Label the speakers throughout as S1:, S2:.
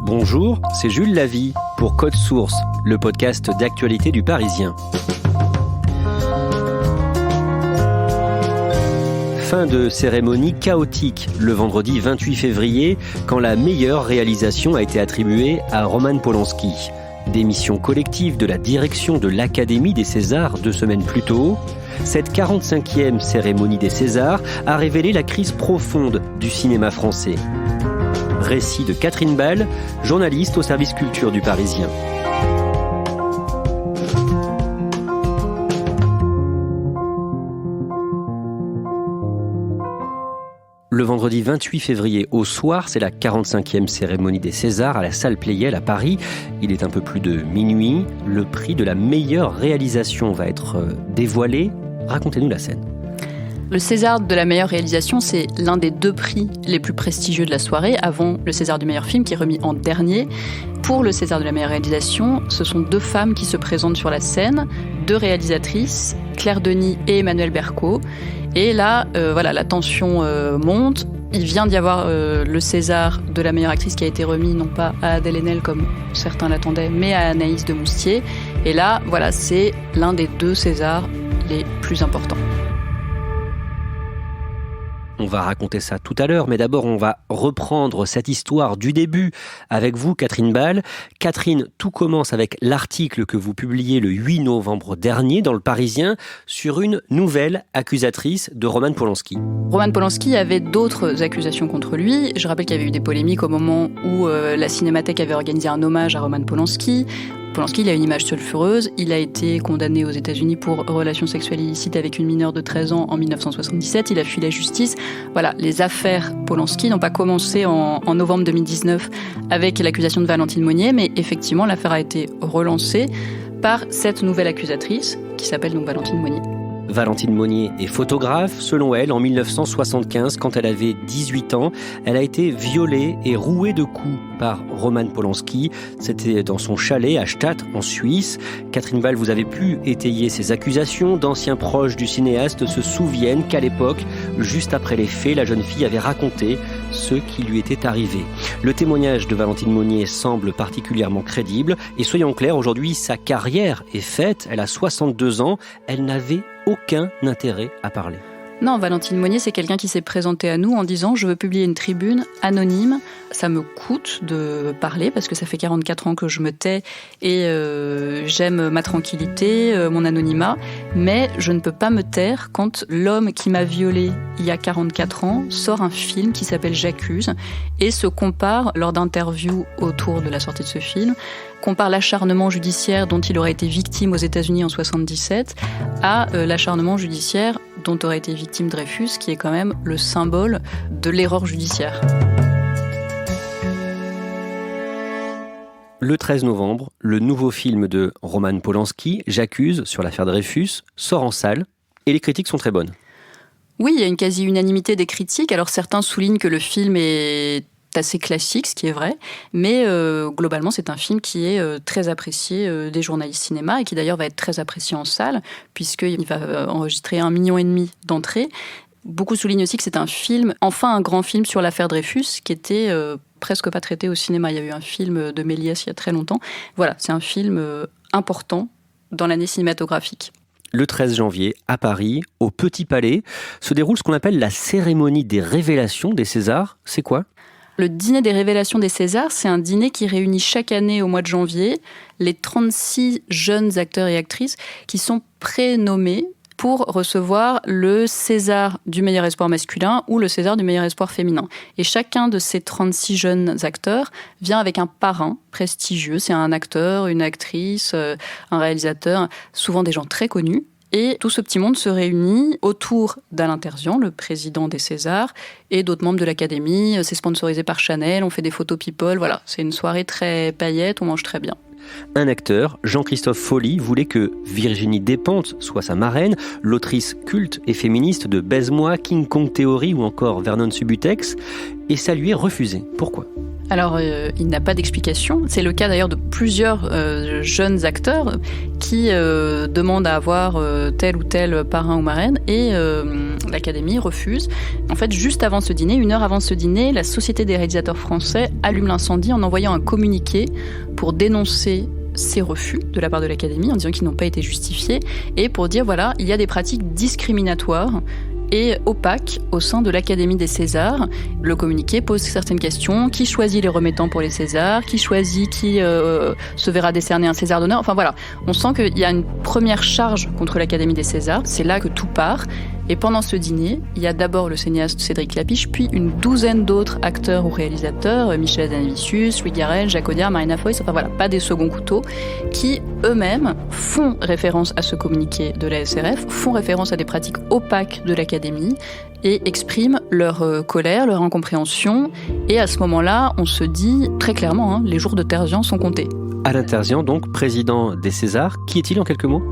S1: Bonjour, c'est Jules Lavie pour Code Source, le podcast d'actualité du Parisien. Fin de cérémonie chaotique le vendredi 28 février quand la meilleure réalisation a été attribuée à Roman Polanski. Démission collective de la direction de l'Académie des Césars 2 semaines plus tôt. Cette 45e cérémonie des Césars a révélé la crise profonde du cinéma français. Récit de Catherine Ball, journaliste au service culture du Parisien. Le vendredi 28 février au soir, c'est la 45e cérémonie des Césars à la salle Pleyel à Paris. Il est un peu plus de minuit. Le prix de la meilleure réalisation va être dévoilé. Racontez-nous la scène.
S2: Le César de la meilleure réalisation, c'est l'un des 2 prix les plus prestigieux de la soirée, avant le César du meilleur film qui est remis en dernier. Pour le César de la meilleure réalisation, ce sont 2 femmes qui se présentent sur la scène, 2 réalisatrices, Claire Denis et Emmanuelle Berco. Et là, la tension monte. Il vient d'y avoir le César de la meilleure actrice qui a été remis, non pas à Adèle Haenel comme certains l'attendaient, mais à Anaïs de Moustier. Et là, c'est l'un des 2 Césars les plus importants.
S1: On va raconter ça tout à l'heure, mais d'abord on va reprendre cette histoire du début avec vous, Catherine Ball. Catherine, tout commence avec l'article que vous publiez le 8 novembre dernier dans Le Parisien sur une nouvelle accusatrice de Roman Polanski.
S2: Roman Polanski avait d'autres accusations contre lui. Je rappelle qu'il y avait eu des polémiques au moment où la Cinémathèque avait organisé un hommage à Roman Polanski. Polanski, il a une image sulfureuse. Il a été condamné aux États-Unis pour relations sexuelles illicites avec une mineure de 13 ans en 1977. Il a fui la justice. Voilà, les affaires Polanski n'ont pas commencé en novembre 2019 avec l'accusation de Valentine Monnier, mais effectivement, l'affaire a été relancée par cette nouvelle accusatrice qui s'appelle donc Valentine Monnier.
S1: Valentine Monnier est photographe. Selon elle, en 1975, quand elle avait 18 ans, elle a été violée et rouée de coups par Roman Polanski. C'était dans son chalet à Stade, en Suisse. Catherine Ball, vous avez pu étayer ces accusations. D'anciens proches du cinéaste se souviennent qu'à l'époque, juste après les faits, la jeune fille avait raconté ce qui lui était arrivé. Le témoignage de Valentine Monnier semble particulièrement crédible. Et soyons clairs, aujourd'hui, sa carrière est faite. Elle a 62 ans. Elle n'avait aucun intérêt à parler.
S2: Non, Valentine Monnier, c'est quelqu'un qui s'est présenté à nous en disant « Je veux publier une tribune anonyme. Ça me coûte de parler parce que ça fait 44 ans que je me tais et j'aime ma tranquillité, mon anonymat. Mais je ne peux pas me taire quand l'homme qui m'a violée il y a 44 ans sort un film qui s'appelle « J'accuse » et se compare lors d'interviews autour de la sortie de ce film compare l'acharnement judiciaire dont il aurait été victime aux États-Unis en 1977 à l'acharnement judiciaire dont aurait été victime Dreyfus, qui est quand même le symbole de l'erreur judiciaire.
S1: Le 13 novembre, le nouveau film de Roman Polanski, J'accuse, sur l'affaire Dreyfus, sort en salle et les critiques sont très bonnes.
S2: Oui, il y a une quasi-unanimité des critiques. Alors certains soulignent que le film est assez classique, ce qui est vrai, mais globalement c'est un film qui est très apprécié des journalistes cinéma et qui d'ailleurs va être très apprécié en salle puisqu'il va enregistrer 1,5 million d'entrées. Beaucoup soulignent aussi que c'est un film, enfin un grand film sur l'affaire Dreyfus qui était presque pas traité au cinéma. Il y a eu un film de Méliès il y a très longtemps. Voilà, c'est un film important dans l'année cinématographique.
S1: Le 13 janvier, à Paris, au Petit Palais, se déroule ce qu'on appelle la cérémonie des révélations des Césars. C'est quoi ?
S2: Le dîner des révélations des Césars, c'est un dîner qui réunit chaque année au mois de janvier les 36 jeunes acteurs et actrices qui sont prénommés pour recevoir le César du meilleur espoir masculin ou le César du meilleur espoir féminin. Et chacun de ces 36 jeunes acteurs vient avec un parrain prestigieux. C'est un acteur, une actrice, un réalisateur, souvent des gens très connus. Et tout ce petit monde se réunit autour d'Alain Terzian, le président des Césars, et d'autres membres de l'Académie. C'est sponsorisé par Chanel, on fait des photos people. Voilà, c'est une soirée très paillette, on mange très bien.
S1: Un acteur, Jean-Christophe Folly, voulait que Virginie Despentes soit sa marraine, l'autrice culte et féministe de Baise-moi, King Kong Theory ou encore Vernon Subutex, et ça lui est refusé. Pourquoi ?
S2: Alors, il n'a pas d'explication. C'est le cas d'ailleurs de plusieurs jeunes acteurs qui demandent à avoir tel ou tel parrain ou marraine. Et L'Académie refuse. En fait, juste avant ce dîner, 1 heure avant ce dîner, la Société des réalisateurs français allume l'incendie en envoyant un communiqué pour dénoncer ces refus de la part de l'Académie en disant qu'ils n'ont pas été justifiés et pour dire voilà, il y a des pratiques discriminatoires et opaque au sein de l'Académie des Césars. Le communiqué pose certaines questions. Qui choisit les remettants pour les Césars ? Qui choisit qui se verra décerner un César d'honneur ? Enfin voilà, on sent qu'il y a une première charge contre l'Académie des Césars. C'est là que tout part. Et pendant ce dîner, il y a d'abord le cinéaste Cédric Clapiche, puis une douzaine d'autres acteurs ou réalisateurs, Michel Hazanavicius, Louis Garrel, Jacques Audiard, Marina Foïs, enfin voilà, pas des seconds couteaux, qui eux-mêmes font référence à ce communiqué de la SRF, font référence à des pratiques opaques de l'Académie et expriment leur colère, leur incompréhension. Et à ce moment-là, on se dit très clairement, les jours de Terzian sont comptés.
S1: Alain Terzian, donc président des Césars, qui est-il en quelques mots ?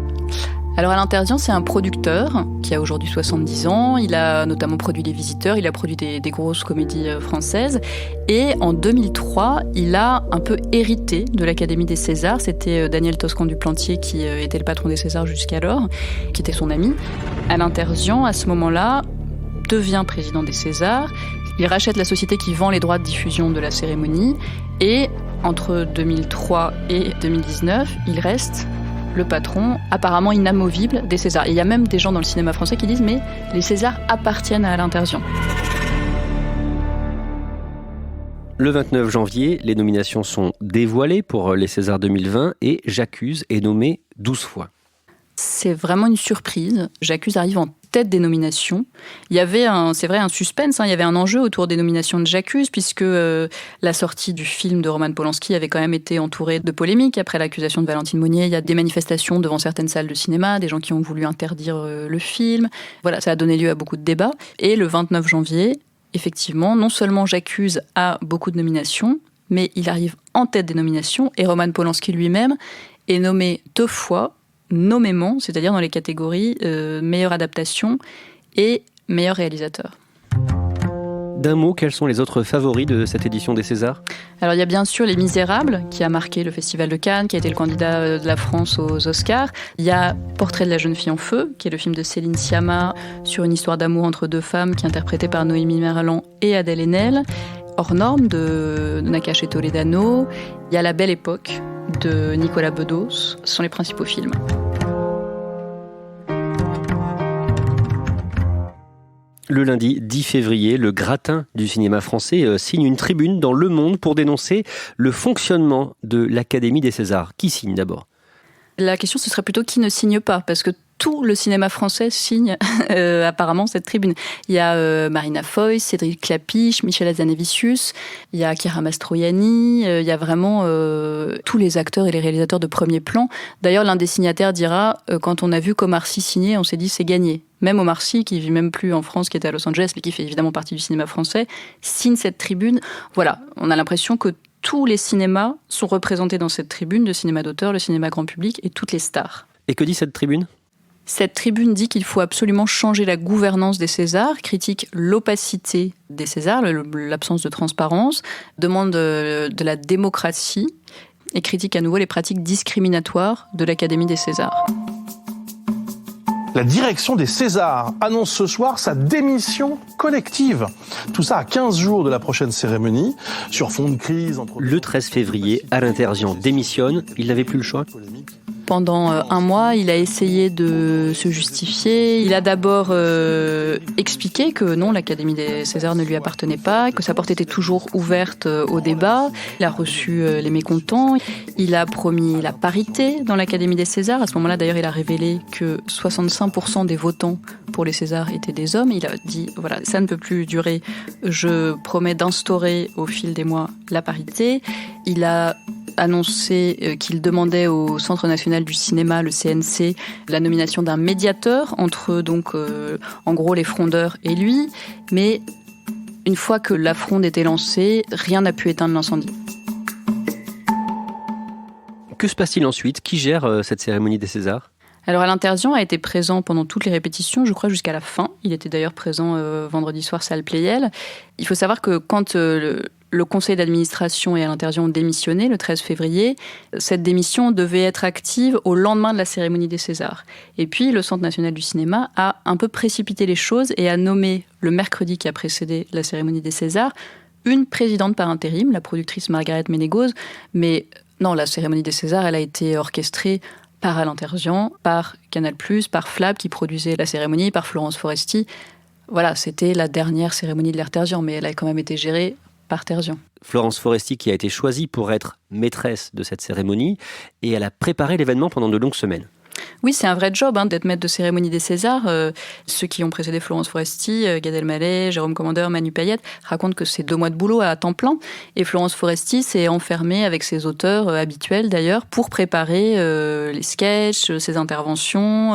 S2: Alors Alain Terzian, c'est un producteur qui a aujourd'hui 70 ans. Il a notamment produit Les Visiteurs, il a produit des grosses comédies françaises. Et en 2003, il a un peu hérité de l'Académie des Césars. C'était Daniel Toscan-du-Plantier qui était le patron des Césars jusqu'alors, qui était son ami. Alain Terzian, à ce moment-là, devient président des Césars. Il rachète la société qui vend les droits de diffusion de la cérémonie. Et entre 2003 et 2019, il reste le patron apparemment inamovible des Césars. Et il y a même des gens dans le cinéma français qui disent mais les Césars appartiennent à Alain Terzian.
S1: Le 29 janvier, les nominations sont dévoilées pour les Césars 2020 et J'accuse est nommé 12 fois.
S2: C'est vraiment une surprise. J'accuse arrive en tête des nominations. Il y avait un suspense, il y avait un enjeu autour des nominations de J'accuse, puisque la sortie du film de Roman Polanski avait quand même été entourée de polémiques. Après l'accusation de Valentine Monnier, il y a des manifestations devant certaines salles de cinéma, des gens qui ont voulu interdire le film. Voilà, ça a donné lieu à beaucoup de débats. Et le 29 janvier, effectivement, non seulement J'accuse a beaucoup de nominations, mais il arrive en tête des nominations, et Roman Polanski lui-même est nommé 2 fois, nommément, c'est-à-dire dans les catégories meilleure adaptation et meilleur réalisateur.
S1: D'un mot, quels sont les autres favoris de cette édition des Césars ?
S2: Alors il y a bien sûr Les Misérables, qui a marqué le Festival de Cannes, qui a été le candidat de la France aux Oscars. Il y a Portrait de la jeune fille en feu, qui est le film de Céline Sciamma sur une histoire d'amour entre 2 femmes, qui est interprétée par Noémie Merlan et Adèle Haenel. Hors norme de Nakache Toledano. Il y a La Belle Époque de Nicolas Bedos. Ce sont les principaux films.
S1: Le lundi 10 février, le gratin du cinéma français signe une tribune dans Le Monde pour dénoncer le fonctionnement de l'Académie des Césars. Qui signe d'abord ?
S2: La question, ce serait plutôt qui ne signe pas, parce que tout le cinéma français signe apparemment cette tribune. Il y a Marina Foïs, Cédric Clapiche, Michel Hazanavicius, il y a Chiara Mastroianni, il y a vraiment tous les acteurs et les réalisateurs de premier plan. D'ailleurs, l'un des signataires dira quand on a vu qu'Omar Sy signer, on s'est dit c'est gagné. Même Omar Sy, qui vit même plus en France, qui était à Los Angeles, mais qui fait évidemment partie du cinéma français, signe cette tribune. Voilà, on a l'impression que tous les cinémas sont représentés dans cette tribune, le cinéma d'auteur, le cinéma grand public et toutes les stars.
S1: Et que dit cette tribune ?
S2: Cette tribune dit qu'il faut absolument changer la gouvernance des Césars, critique l'opacité des Césars, l'absence de transparence, demande de la démocratie et critique à nouveau les pratiques discriminatoires de l'Académie des Césars.
S3: La direction des Césars annonce ce soir sa démission collective. Tout ça à 15 jours de la prochaine cérémonie, sur fond de crise.
S1: Le 13 février, Alain Terzian démissionne. Il n'avait plus le choix.
S2: Pendant 1 mois, il a essayé de se justifier. Il a d'abord expliqué que non, l'Académie des Césars ne lui appartenait pas, que sa porte était toujours ouverte au débat. Il a reçu les mécontents. Il a promis la parité dans l'Académie des Césars. À ce moment-là, d'ailleurs, il a révélé que 65% des votants pour les Césars étaient des hommes. Il a dit, voilà, ça ne peut plus durer. Je promets d'instaurer au fil des mois la parité. Il a annoncé qu'il demandait au Centre national du cinéma, le CNC, la nomination d'un médiateur entre donc en gros les frondeurs et lui. Mais une fois que la fronde était lancée, rien n'a pu éteindre l'incendie.
S1: Que se passe-t-il ensuite ? Qui gère cette cérémonie des Césars ?
S2: Alors Alain Terzian a été présent pendant toutes les répétitions, je crois jusqu'à la fin. Il était d'ailleurs présent vendredi soir, salle Pleyel. Il faut savoir que quand le conseil d'administration et Alain Terzian ont démissionné le 13 février. Cette démission devait être active au lendemain de la cérémonie des Césars. Et puis, le Centre national du cinéma a un peu précipité les choses et a nommé, le mercredi qui a précédé la cérémonie des Césars, une présidente par intérim, la productrice Margaret Ménégoz. Mais non, la cérémonie des Césars, elle a été orchestrée par Alain Terzian, par Canal+, par Flab qui produisait la cérémonie, par Florence Foresti. Voilà, c'était la dernière cérémonie de l'ère Terzian, mais elle a quand même été gérée par Terzian.
S1: Florence Foresti qui a été choisie pour être maîtresse de cette cérémonie et elle a préparé l'événement pendant de longues semaines.
S2: Oui, c'est un vrai job d'être maître de cérémonie des Césars. Ceux qui ont précédé Florence Foresti, Gad Elmaleh, Jérôme Commandeur, Manu Payette, racontent que c'est 2 mois de boulot à temps plein. Et Florence Foresti s'est enfermée avec ses auteurs habituels d'ailleurs pour préparer les sketchs, ses interventions,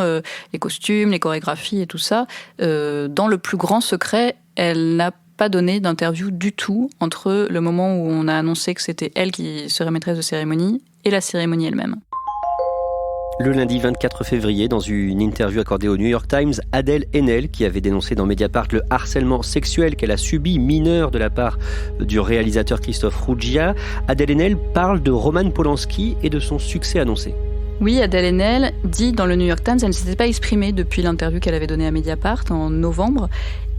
S2: les costumes, les chorégraphies et tout ça. Dans le plus grand secret, elle n'a pas donné d'interview du tout entre le moment où on a annoncé que c'était elle qui serait maîtresse de cérémonie et la cérémonie elle-même.
S1: Le lundi 24 février, dans une interview accordée au New York Times, Adèle Haenel, qui avait dénoncé dans Mediapart le harcèlement sexuel qu'elle a subi mineur de la part du réalisateur Christophe Ruggia, Adèle Haenel parle de Roman Polanski et de son succès annoncé.
S2: Oui, Adèle Haenel dit dans le New York Times, elle ne s'était pas exprimée depuis l'interview qu'elle avait donnée à Mediapart en novembre.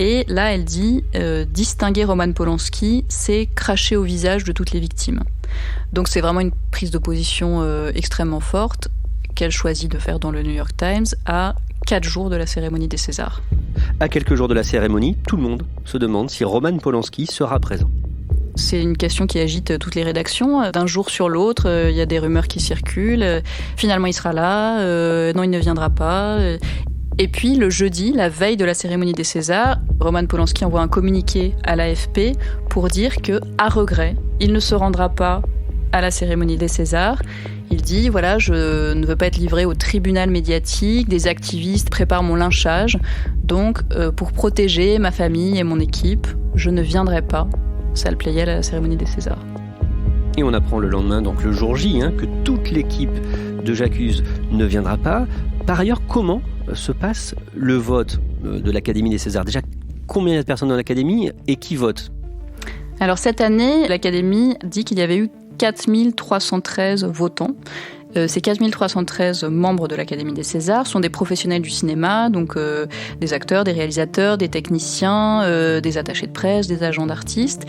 S2: Et là, elle dit distinguer Roman Polanski, c'est cracher au visage de toutes les victimes. Donc c'est vraiment une prise de position extrêmement forte qu'elle choisit de faire dans le New York Times à 4 jours de la cérémonie des Césars.
S1: À quelques jours de la cérémonie, tout le monde se demande si Roman Polanski sera présent.
S2: C'est une question qui agite toutes les rédactions. D'un jour sur l'autre, il y a des rumeurs qui circulent. Finalement, il sera là. Non, il ne viendra pas. Et puis, le jeudi, la veille de la cérémonie des Césars, Roman Polanski envoie un communiqué à l'AFP pour dire que, à regret, il ne se rendra pas à la cérémonie des Césars. Il dit, voilà, je ne veux pas être livré au tribunal médiatique, des activistes préparent mon lynchage. Donc, pour protéger ma famille et mon équipe, je ne viendrai pas, salle Pleyel, à la cérémonie des Césars.
S1: Et on apprend le lendemain, donc le jour J, que toute l'équipe de J'accuse ne viendra pas. Par ailleurs, comment se passe le vote de l'Académie des Césars ? Déjà, combien il y a de personnes dans l'Académie et qui vote ?
S2: Alors cette année, l'Académie dit qu'il y avait eu 4313 votants. Ces 4313 membres de l'Académie des Césars sont des professionnels du cinéma, donc des acteurs, des réalisateurs, des techniciens, des attachés de presse, des agents d'artistes.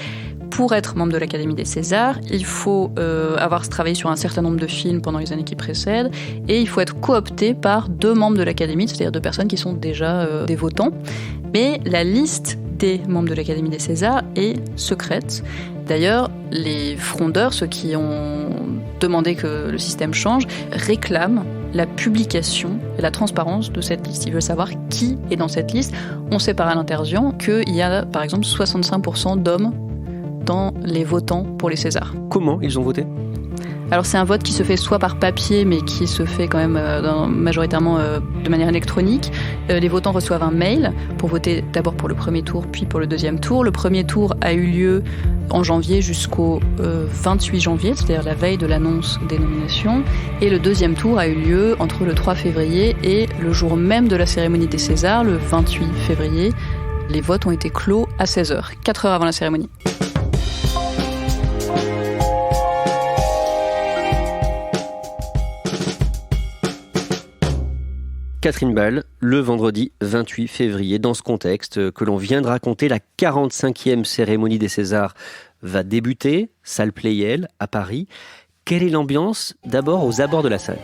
S2: Pour être membre de l'Académie des Césars, il faut avoir travaillé sur un certain nombre de films pendant les années qui précèdent et il faut être coopté par 2 membres de l'Académie, c'est-à-dire 2 personnes qui sont déjà des votants. Mais la liste des membres de l'Académie des Césars est secrète. D'ailleurs, les frondeurs, ceux qui ont demandé que le système change, réclament la publication et la transparence de cette liste. Ils veulent savoir qui est dans cette liste. On sait par Alain Terzian qu'il y a, par exemple, 65% d'hommes dans les votants pour les Césars.
S1: Comment ils ont voté ?
S2: Alors c'est un vote qui se fait soit par papier, mais qui se fait quand même majoritairement de manière électronique. Les votants reçoivent un mail pour voter d'abord pour le premier tour, puis pour le deuxième tour. Le premier tour a eu lieu en janvier jusqu'au 28 janvier, c'est-à-dire la veille de l'annonce des nominations. Et le deuxième tour a eu lieu entre le 3 février et le jour même de la cérémonie des Césars, le 28 février. Les votes ont été clos à 16h, 4 heures avant la cérémonie.
S1: Catherine Ball, le vendredi 28 février, dans ce contexte que l'on vient de raconter, la 45e cérémonie des Césars va débuter, salle Pleyel, à Paris. Quelle est l'ambiance d'abord aux abords de la salle ?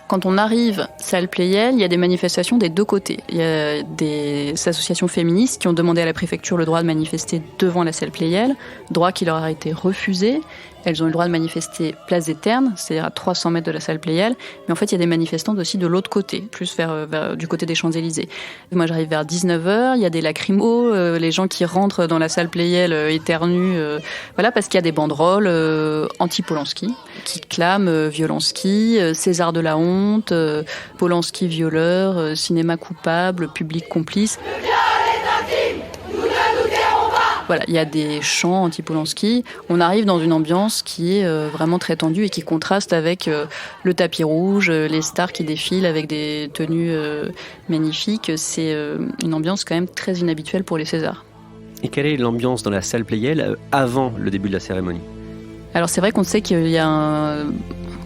S2: Quand on arrive salle Pleyel, il y a des manifestations des 2 côtés. Il y a des associations féministes qui ont demandé à la préfecture le droit de manifester devant la salle Pleyel, droit qui leur a été refusé. Elles ont eu le droit de manifester place des Ternes, c'est-à-dire à 300 mètres de la salle Pleyel. Mais en fait, il y a des manifestants aussi de l'autre côté, plus vers du côté des Champs-Élysées. Moi, j'arrive vers 19h, il y a des lacrymos, les gens qui rentrent dans la salle Pleyel éternuent, voilà, parce qu'il y a des banderoles anti-Polanski qui clament Violensky, César de la honte, Polanski violeur, cinéma coupable, public complice. Voilà, il y a des chants anti-Polanski. On arrive dans une ambiance qui est vraiment très tendue et qui contraste avec le tapis rouge, les stars qui défilent avec des tenues magnifiques. C'est une ambiance quand même très inhabituelle pour les Césars.
S1: Et quelle est l'ambiance dans la salle Pleyel avant le début de la cérémonie ?
S2: Alors c'est vrai qu'on sait qu'il y a un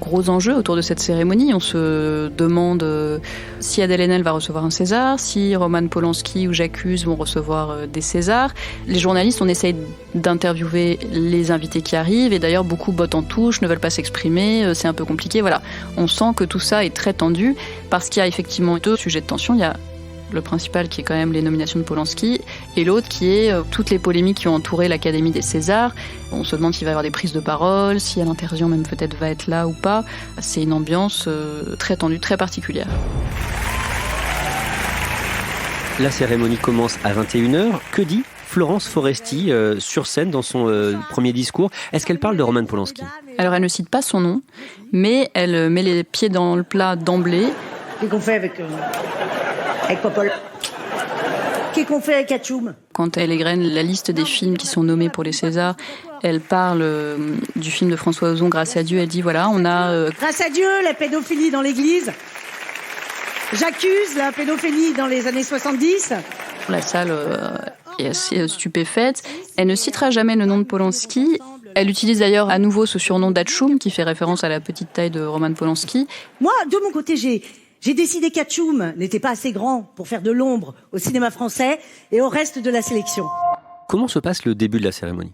S2: gros enjeu autour de cette cérémonie. On se demande si Adèle Haenel va recevoir un César, si Roman Polanski ou J'accuse vont recevoir des Césars. Les journalistes, on essaye d'interviewer les invités qui arrivent et d'ailleurs beaucoup bottent en touche, ne veulent pas s'exprimer, c'est un peu compliqué. Voilà. On sent que tout ça est très tendu parce qu'il y a effectivement 2 sujets de tension. Il y a le principal qui est quand même les nominations de Polanski, et l'autre qui est toutes les polémiques qui ont entouré l'Académie des Césars. On se demande s'il va y avoir des prises de parole, si Alain Terzian même peut-être va être là ou pas. C'est une ambiance très tendue, très particulière.
S1: La cérémonie commence à 21h. Que dit Florence Foresti sur scène dans son premier discours? Est-ce qu'elle parle de Roman Polanski?
S2: Alors elle ne cite pas son nom, mais elle met les pieds dans le plat d'emblée.
S4: Qu'est-ce qu'on fait avec Popol? Qu'est-ce qu'on fait avec Atchoum?
S2: Quand elle égrène la liste des films qui sont nommés pour les Césars, elle parle du film de François Ozon, Grâce à Dieu. Elle dit voilà, on a...
S4: Grâce à Dieu, la pédophilie dans l'église. J'accuse la pédophilie dans les années 70.
S2: La salle est assez stupéfaite. Elle ne citera jamais le nom de Polanski. Elle utilise d'ailleurs à nouveau ce surnom d'Atchoum, qui fait référence à la petite taille de Roman Polanski.
S4: Moi, de mon côté, j'ai décidé qu'Atchoum n'était pas assez grand pour faire de l'ombre au cinéma français et au reste de la sélection.
S1: Comment se passe le début de la cérémonie?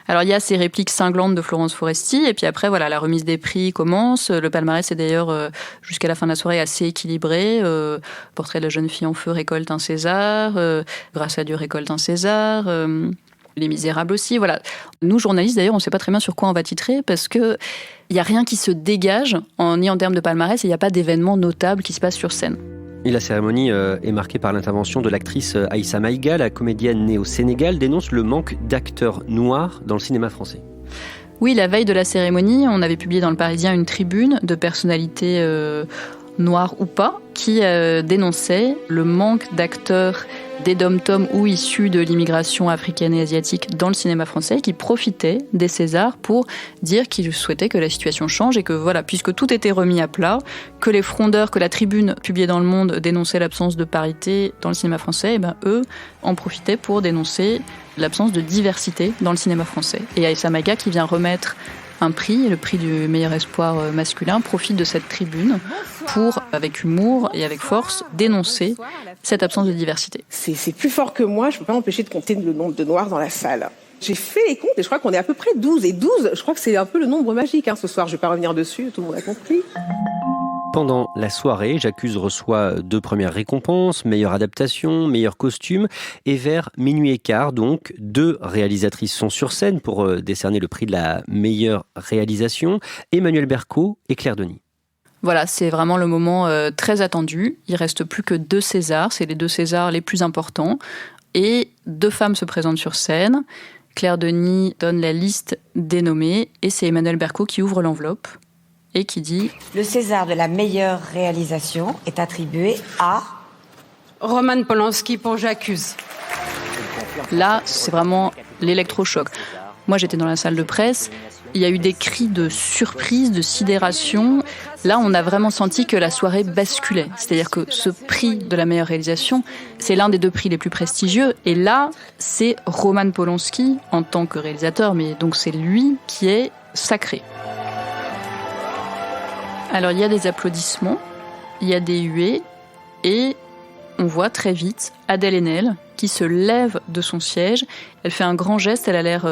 S2: Alors il y a ces répliques cinglantes de Florence Foresti, et puis après voilà, la remise des prix commence. Le palmarès est d'ailleurs jusqu'à la fin de la soirée assez équilibré. Portrait de la jeune fille en feu récolte un César, Grâce à Dieu récolte un César, Les Misérables aussi. Voilà. Nous journalistes d'ailleurs, on ne sait pas très bien sur quoi on va titrer parce que il n'y a rien qui se dégage ni en termes de palmarès et il n'y a pas d'événements notables qui se passent sur scène.
S1: Et la cérémonie est marquée par l'intervention de l'actrice Aïssa Maïga. La comédienne née au Sénégal dénonce le manque d'acteurs noirs dans le cinéma français.
S2: Oui, la veille de la cérémonie, on avait publié dans Le Parisien une tribune de personnalités noires ou pas qui dénonçaient le manque d'acteurs des dom-toms ou issus de l'immigration africaine et asiatique dans le cinéma français, qui profitaient des Césars pour dire qu'ils souhaitaient que la situation change et que voilà, puisque tout était remis à plat, que les frondeurs, que la tribune publiée dans Le Monde dénonçait l'absence de parité dans le cinéma français, et ben eux en profitaient pour dénoncer l'absence de diversité dans le cinéma français. Et Aïssa Maïga, qui vient remettre un prix, le prix du meilleur espoir masculin, profite de cette tribune pour, avec humour et avec force, dénoncer cette absence de diversité.
S5: C'est plus fort que moi, je ne peux pas m'empêcher de compter le nombre de noirs dans la salle. J'ai fait les comptes et je crois qu'on est à peu près 12. Et 12, je crois que c'est un peu le nombre magique ce soir. Je ne vais pas revenir dessus, tout le monde a compris.
S1: Pendant la soirée, J'accuse reçoit 2 premières récompenses, meilleure adaptation, meilleur costume, et vers minuit et quart, donc, 2 réalisatrices sont sur scène pour décerner le prix de la meilleure réalisation, Emmanuelle Berco et Claire Denis.
S2: Voilà, c'est vraiment le moment très attendu. Il ne reste plus que 2 Césars, c'est les 2 Césars les plus importants, et 2 femmes se présentent sur scène. Claire Denis donne la liste des nommés, et c'est Emmanuelle Berco qui ouvre l'enveloppe. Et qui dit «
S6: Le César de la meilleure réalisation est attribué à...
S7: Roman Polanski pour J'accuse ».
S2: Là, c'est vraiment l'électrochoc. Moi, j'étais dans la salle de presse. Il y a eu des cris de surprise, de sidération. Là, on a vraiment senti que la soirée basculait. C'est-à-dire que ce prix de la meilleure réalisation, c'est l'un des 2 prix les plus prestigieux. Et là, c'est Roman Polanski en tant que réalisateur. Mais donc, c'est lui qui est sacré. Alors, il y a des applaudissements, il y a des huées, et on voit très vite Adèle Haenel qui se lève de son siège. Elle fait un grand geste, elle a l'air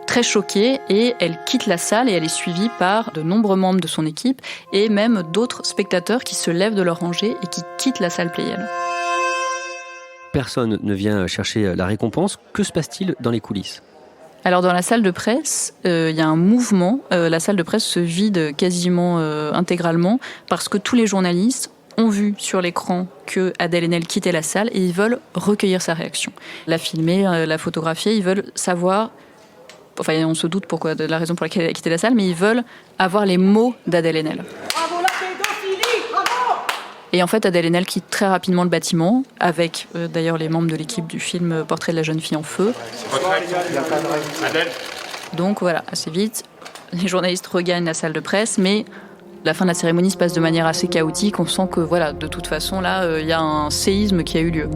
S2: très choquée, et elle quitte la salle et elle est suivie par de nombreux membres de son équipe et même d'autres spectateurs qui se lèvent de leur rangée et qui quittent la salle Pleyel.
S1: Personne ne vient chercher la récompense. Que se passe-t-il dans les coulisses ?
S2: Alors dans la salle de presse, il y a un mouvement. La salle de presse se vide quasiment intégralement parce que tous les journalistes ont vu sur l'écran que Adèle Haenel quittait la salle et ils veulent recueillir sa réaction. La filmer, la photographier, ils veulent savoir... Enfin, on se doute de la raison pour laquelle elle a quitté la salle, mais ils veulent avoir les mots d'Adèle Haenel.
S4: Bravo la pédophilie, bravo!
S2: Et en fait, Adèle Haenel quitte très rapidement le bâtiment, avec d'ailleurs les membres de l'équipe du film Portrait de la jeune fille en feu. Donc voilà, assez vite, les journalistes regagnent la salle de presse, mais la fin de la cérémonie se passe de manière assez chaotique. On sent que voilà, de toute façon, là, il y a un séisme qui a eu lieu.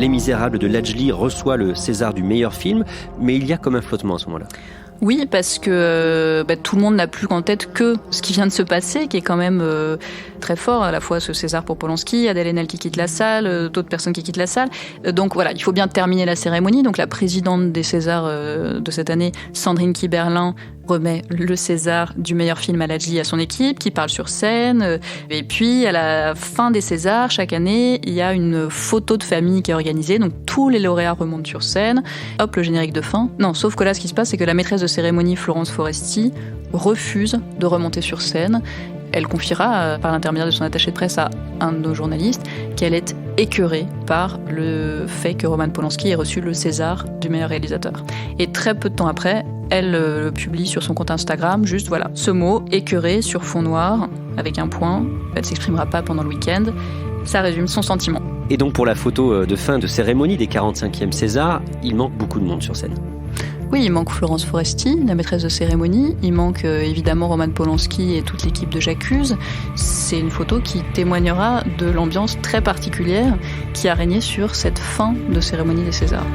S1: Les Misérables de Lajli reçoit le César du meilleur film, mais il y a comme un flottement à ce moment-là.
S2: Oui, parce que tout le monde n'a plus en tête que ce qui vient de se passer, qui est quand même très fort, à la fois ce César pour Polanski, Adèle Haenel qui quitte la salle, d'autres personnes qui quittent la salle. Donc voilà, il faut bien terminer la cérémonie. Donc la présidente des Césars de cette année, Sandrine Kiberlin, remet le César du meilleur film à Lajli à son équipe, qui parle sur scène. Et puis, à la fin des Césars, chaque année, il y a une photo de famille qui est organisée. Donc tous les lauréats remontent sur scène. Hop, le générique de fin. Non, sauf que là, ce qui se passe, c'est que la maîtresse de cérémonie, Florence Foresti, refuse de remonter sur scène. Elle confiera, par l'intermédiaire de son attaché de presse à un de nos journalistes, qu'elle est écœurée par le fait que Roman Polanski ait reçu le César du meilleur réalisateur. Et très peu de temps après, elle publie sur son compte Instagram, juste voilà, ce mot, écœuré sur fond noir, avec un point. Elle ne s'exprimera pas pendant le week-end. Ça résume son sentiment.
S1: Et donc pour la photo de fin de cérémonie des 45e Césars, il manque beaucoup de monde sur scène.
S2: Oui, il manque Florence Foresti, la maîtresse de cérémonie. Il manque évidemment Roman Polanski et toute l'équipe de J'accuse. C'est une photo qui témoignera de l'ambiance très particulière qui a régné sur cette fin de cérémonie des Césars.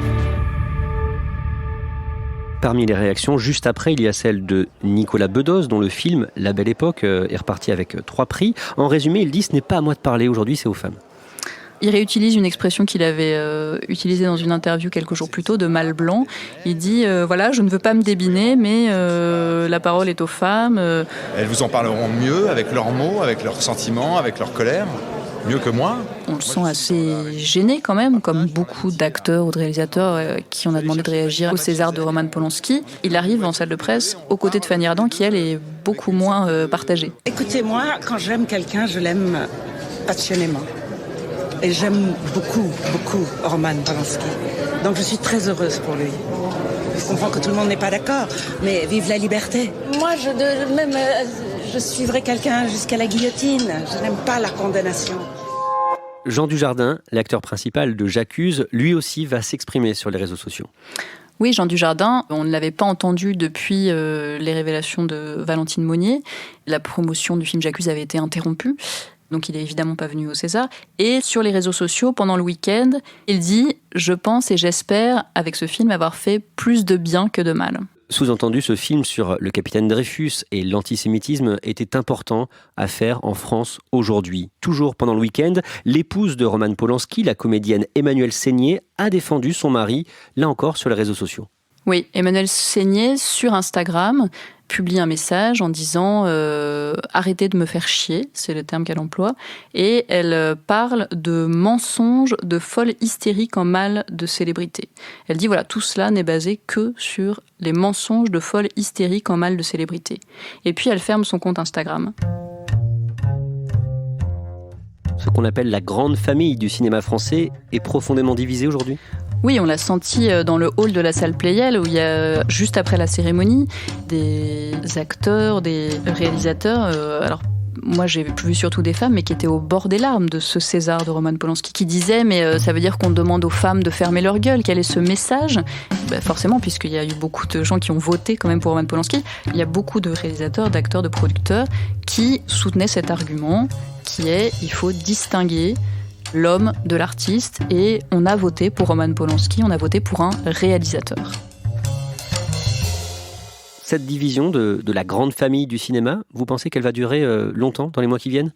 S1: Parmi les réactions, juste après, il y a celle de Nicolas Bedos, dont le film La Belle Époque est reparti avec 3 prix. En résumé, il dit « Ce n'est pas à moi de parler, aujourd'hui c'est aux femmes ».
S2: Il réutilise une expression qu'il avait utilisée dans une interview quelques jours plus tôt, de mâle blanc. Il dit voilà, je ne veux pas me débiner, mais la parole est aux femmes.
S8: Elles vous en parleront mieux avec leurs mots, avec leurs sentiments, avec leur colère, mieux que moi.
S2: On le sent assez gêné quand même, comme beaucoup d'acteurs ou de réalisateurs qui on a demandé de réagir au César de Roman Polanski. Il arrive en salle de presse aux côtés de Fanny Ardant, qui elle est beaucoup moins partagée.
S9: Écoutez, moi, quand j'aime quelqu'un, je l'aime passionnément. Et j'aime beaucoup, beaucoup Roman Polanski. Donc je suis très heureuse pour lui. Je comprends que tout le monde n'est pas d'accord, mais vive la liberté. Moi, je suivrai quelqu'un jusqu'à la guillotine. Je n'aime pas la condamnation.
S1: Jean Dujardin, l'acteur principal de J'accuse, lui aussi va s'exprimer sur les réseaux sociaux.
S2: Oui, Jean Dujardin, on ne l'avait pas entendu depuis les révélations de Valentine Monnier. La promotion du film J'accuse avait été interrompue. Donc il n'est évidemment pas venu au César. Et sur les réseaux sociaux, pendant le week-end, il dit « Je pense et j'espère, avec ce film, avoir fait plus de bien que de mal ».
S1: Sous-entendu, ce film sur le capitaine Dreyfus et l'antisémitisme était important à faire en France aujourd'hui. Toujours pendant le week-end, l'épouse de Roman Polanski, la comédienne Emmanuelle Seigner, a défendu son mari, là encore sur les réseaux sociaux.
S2: Oui, Emmanuelle Seigner, sur Instagram, publie un message en disant arrêtez de me faire chier, c'est le terme qu'elle emploie, et elle parle de mensonges, de folle hystérique en mal de célébrité. Elle dit voilà, tout cela n'est basé que sur les mensonges de folle hystérique en mal de célébrité. Et puis elle ferme son compte Instagram.
S1: Ce qu'on appelle la grande famille du cinéma français est profondément divisée aujourd'hui ?
S2: Oui, on l'a senti dans le hall de la salle Pleyel où il y a, juste après la cérémonie, des acteurs, des réalisateurs. Alors, moi, j'ai vu surtout des femmes, mais qui étaient au bord des larmes de ce César de Roman Polanski, qui disaient mais ça veut dire qu'on demande aux femmes de fermer leur gueule. Quel est ce message ? Forcément, puisqu'il y a eu beaucoup de gens qui ont voté quand même pour Roman Polanski, il y a beaucoup de réalisateurs, d'acteurs, de producteurs qui soutenaient cet argument qui est il faut distinguer l'homme de l'artiste, et on a voté pour Roman Polanski, on a voté pour un réalisateur.
S1: Cette division de la grande famille du cinéma, vous pensez qu'elle va durer longtemps, dans les mois qui viennent ?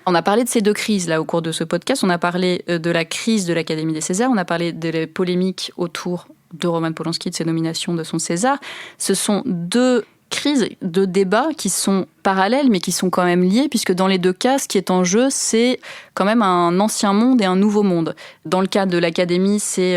S2: On a parlé de ces deux crises là au cours de ce podcast. On a parlé de la crise de l'Académie des Césars, on a parlé des polémiques autour de Roman Polanski, de ses nominations, de son César. Ce sont deux crises, deux débats qui sont parallèles mais qui sont quand même liés, puisque dans les deux cas, ce qui est en jeu, c'est quand même un ancien monde et un nouveau monde. Dans le cas de l'Académie, c'est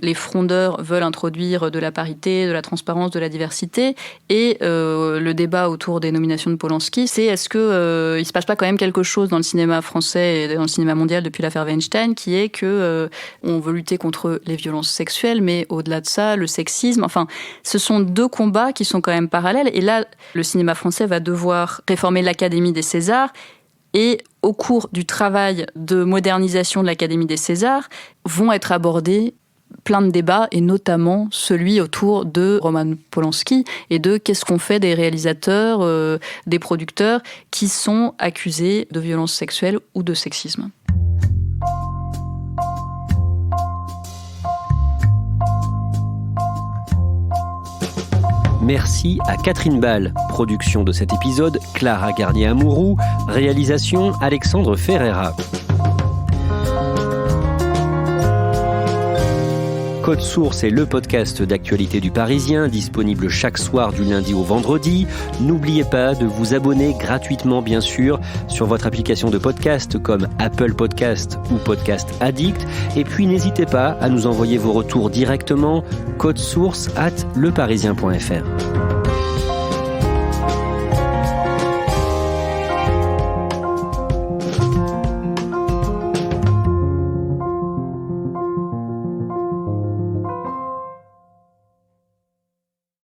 S2: les frondeurs veulent introduire de la parité, de la transparence, de la diversité, et le débat autour des nominations de Polanski, c'est est-ce que il se passe pas quand même quelque chose dans le cinéma français et dans le cinéma mondial depuis l'affaire Weinstein, qui est que on veut lutter contre les violences sexuelles, mais au-delà de ça, le sexisme. Enfin, ce sont deux combats qui sont quand même parallèles, et là, le cinéma français va devoir réformer l'Académie des Césars, et au cours du travail de modernisation de l'Académie des Césars vont être abordés plein de débats, et notamment celui autour de Roman Polanski et de qu'est-ce qu'on fait des réalisateurs, des producteurs qui sont accusés de violences sexuelles ou de sexisme.
S1: Merci à Catherine Ball, production de cet épisode, Clara Garnier-Amouroux, réalisation Alexandre Ferreira. Code Source est le podcast d'actualité du Parisien, disponible chaque soir du lundi au vendredi. N'oubliez pas de vous abonner gratuitement, bien sûr, sur votre application de podcast comme Apple Podcast ou Podcast Addict. Et puis n'hésitez pas à nous envoyer vos retours directement, codesource@leparisien.fr.